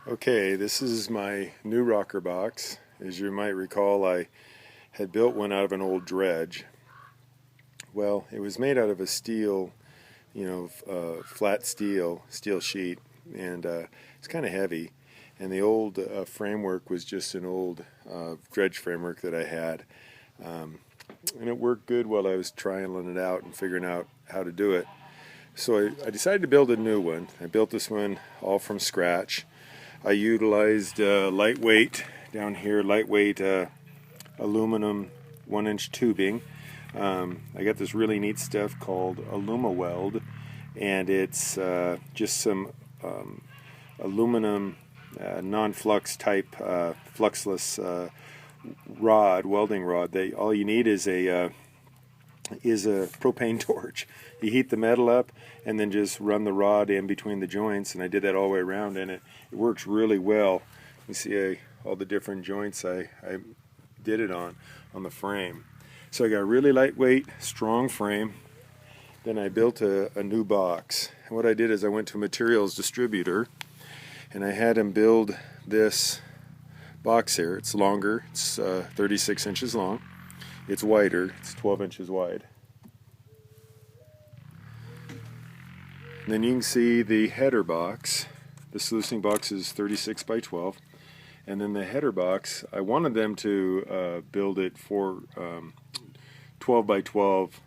Okay, this is my new rocker box. As you might recall, I had built one out of an old dredge. Well, it was made out of a steel, flat steel sheet, and it's kind of heavy. And the old framework was just an old dredge framework that I had. And it worked good while I was trialing it out and figuring out how to do it. So I decided to build a new one. I built this one all from scratch. I utilized lightweight aluminum 1-inch tubing. I got this really neat stuff called AlumaWeld, and it's just some aluminum non-flux type fluxless welding rod. All you need is a propane torch. You heat the metal up and then just run the rod in between the joints, and I did that all the way around, and it works really well. You see all the different joints I did it on the frame. So I got a really lightweight, strong frame. Then I built a new box. And what I did is I went to a materials distributor and I had him build this box here. It's longer, it's 36 inches long. It's wider, it's 12 inches wide. And then you can see the header box. The sluicing box is 36 by 12. And then the header box, I wanted them to build it for 12 by 12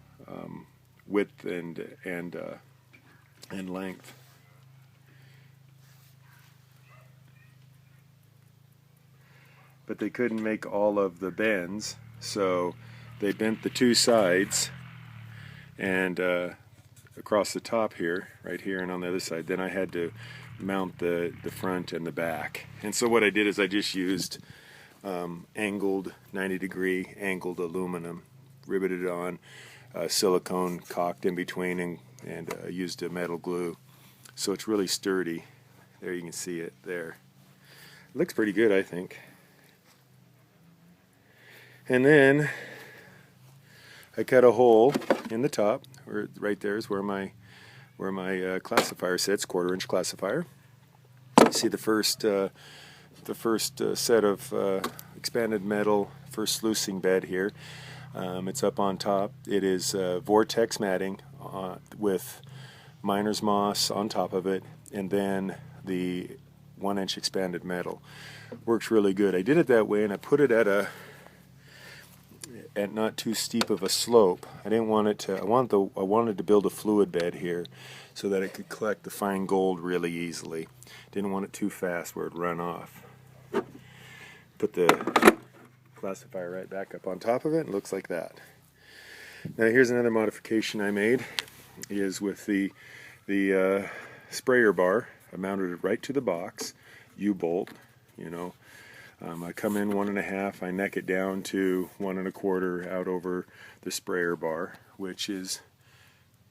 width and length. But they couldn't make all of the bends, so they bent the two sides and across the top here, right here, and on the other side. Then I had to mount the front and the back. And so what I did is I just used angled 90-degree angled aluminum, riveted on, silicone caulked in between, and used a metal glue. So it's really sturdy. There you can see it there. It looks pretty good, I think. And then I cut a hole in the top, right there is where my classifier sits, 1/4-inch classifier. You see the first set of expanded metal, first sluicing bed here. It's up on top. It is vortex matting with miner's moss on top of it, and then the 1-inch expanded metal. Works really good. I did it that way, and I put it at not too steep of a slope. I didn't want it to. I wanted to build a fluid bed here, so that it could collect the fine gold really easily. Didn't want it too fast where it'd run off. Put the classifier right back up on top of it. It looks like that. Now here's another modification I made. Is with the sprayer bar. I mounted it right to the box. U-bolt, I come in 1.5, I neck it down to 1 1/4 out over the sprayer bar, which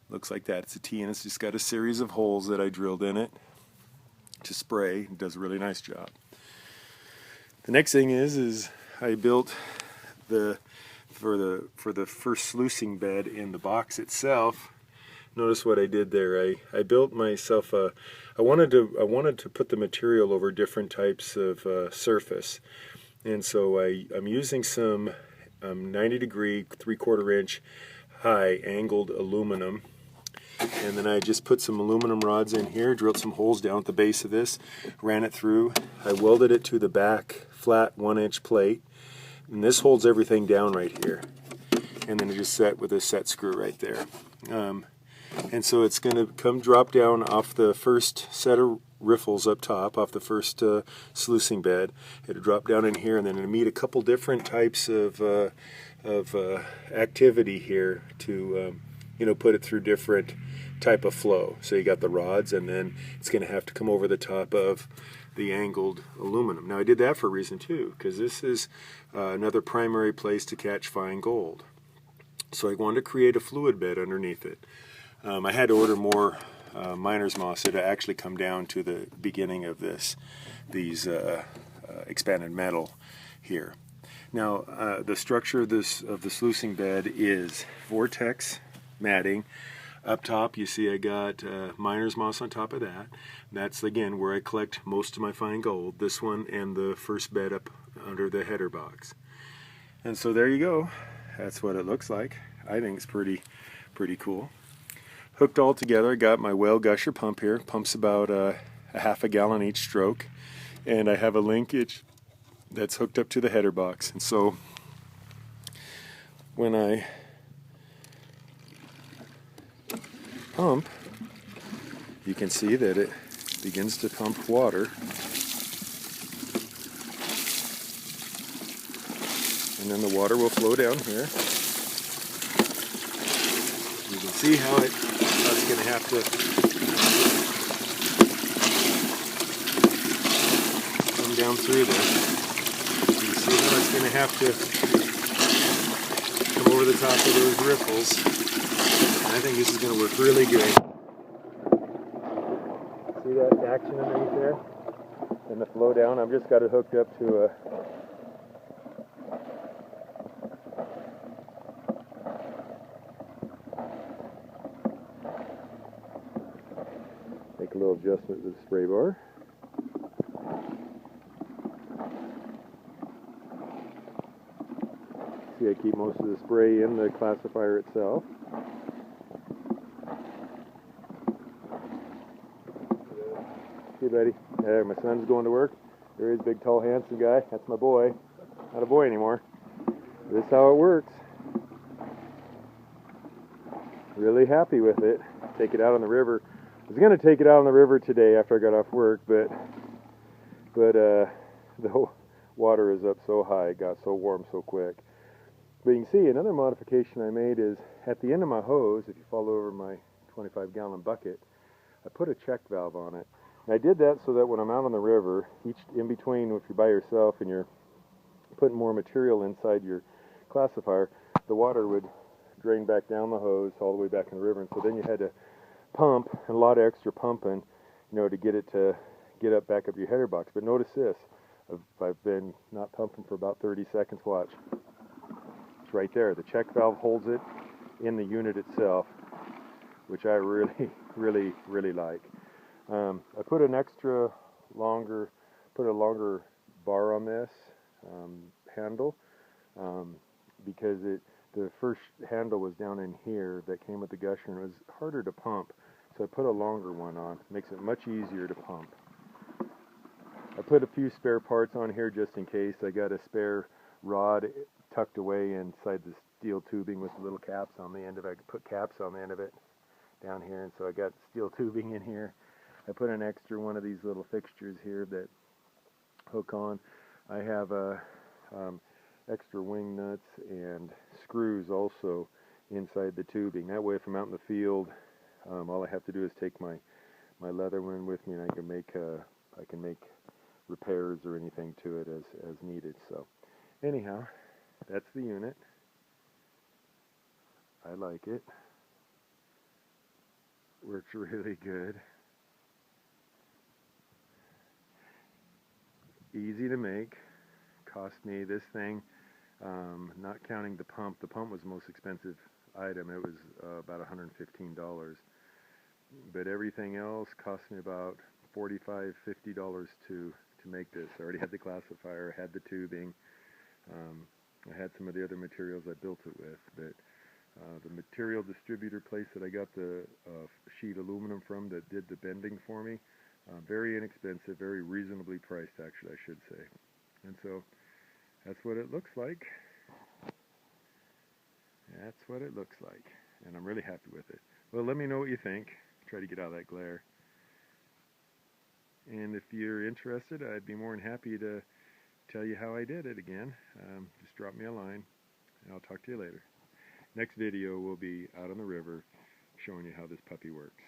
looks like that. It's a T, and it's just got a series of holes that I drilled in it to spray. It does a really nice job. The next thing is I built for the first sluicing bed in the box itself. Notice what I did there. I built myself I wanted to put the material over different types of surface, and so I'm using some 90-degree 3/4-inch high angled aluminum, and then I just put some aluminum rods in here, drilled some holes down at the base of this, ran it through. I welded it to the back flat 1-inch plate, and this holds everything down right here, and then it just set with a set screw right there. And so it's going to drop down off the first set of riffles up top, off the first sluicing bed. It'll drop down in here, and then it'll meet a couple different types of activity here to put it through different type of flow. So you got the rods, and then it's going to have to come over the top of the angled aluminum. Now I did that for a reason too, because this is another primary place to catch fine gold. So I wanted to create a fluid bed underneath it. I had to order more miner's moss to actually come down to the beginning of these expanded metal here. Now the structure of the sluicing bed is vortex matting, Up top, you see I got miner's moss on top of that. That's, again, where I collect most of my fine gold. This one and the first bed up under the header box. And so there you go. That's what it looks like. I think it's pretty cool. Hooked all together, I got my Whale Gusher pump here. Pumps about a half a gallon each stroke. And I have a linkage that's hooked up to the header box. And so when I pump, you can see that it begins to pump water. And then the water will flow down here. You can see how it's going to have to come down through this. You can see how it's going to have to come over the top of those riffles. And I think this is going to work really good. See that action underneath there? And the flow down. I've just got it hooked up to a make a little adjustment to the spray bar. See, I keep most of the spray in the classifier itself. See, buddy? There, my son's going to work. There is a big, tall, handsome guy. That's my boy. Not a boy anymore. This is how it works. Really happy with it. Take it out on the river. I was going to take it out on the river today after I got off work, but the water is up so high, it got so warm so quick. But you can see another modification I made is at the end of my hose, if you follow over my 25-gallon bucket, I put a check valve on it. And I did that so that when I'm out on the river, in between, if you're by yourself and you're putting more material inside your classifier, the water would drain back down the hose all the way back in the river, and so then you had to pump, and a lot of extra pumping, to get it to get up back up your header box. But notice this, I've been not pumping for about 30 seconds. Watch, it's right there. The check valve holds it in the unit itself, which I really like. I put a longer bar on this handle because the first handle was down in here that came with the gusher, and it was harder to pump. So I put a longer one on. Makes it much easier to pump. I put a few spare parts on here just in case. I got a spare rod tucked away inside the steel tubing with little caps on the end of it. I could put caps on the end of it down here, and so I got steel tubing in here. I put an extra one of these little fixtures here that hook on. I have extra wing nuts and screws also inside the tubing. That way, if I'm out in the field, all I have to do is take my leather one with me, and I can make repairs or anything to it as needed. So anyhow, that's the unit. I like it. Works really good. Easy to make. Cost me this thing, not counting the pump. The pump was the most expensive item. It was about $115. But everything else cost me about $45, $50 to make this. I already had the classifier, I had the tubing, I had some of the other materials I built it with. But the material distributor place that I got the sheet aluminum from that did the bending for me, very inexpensive, very reasonably priced, actually, I should say. And so that's what it looks like. That's what it looks like. And I'm really happy with it. Well, let me know what you think. Try to get out of that glare. And if you're interested, I'd be more than happy to tell you how I did it again. Just drop me a line, and I'll talk to you later. Next video will be out on the river showing you how this puppy works.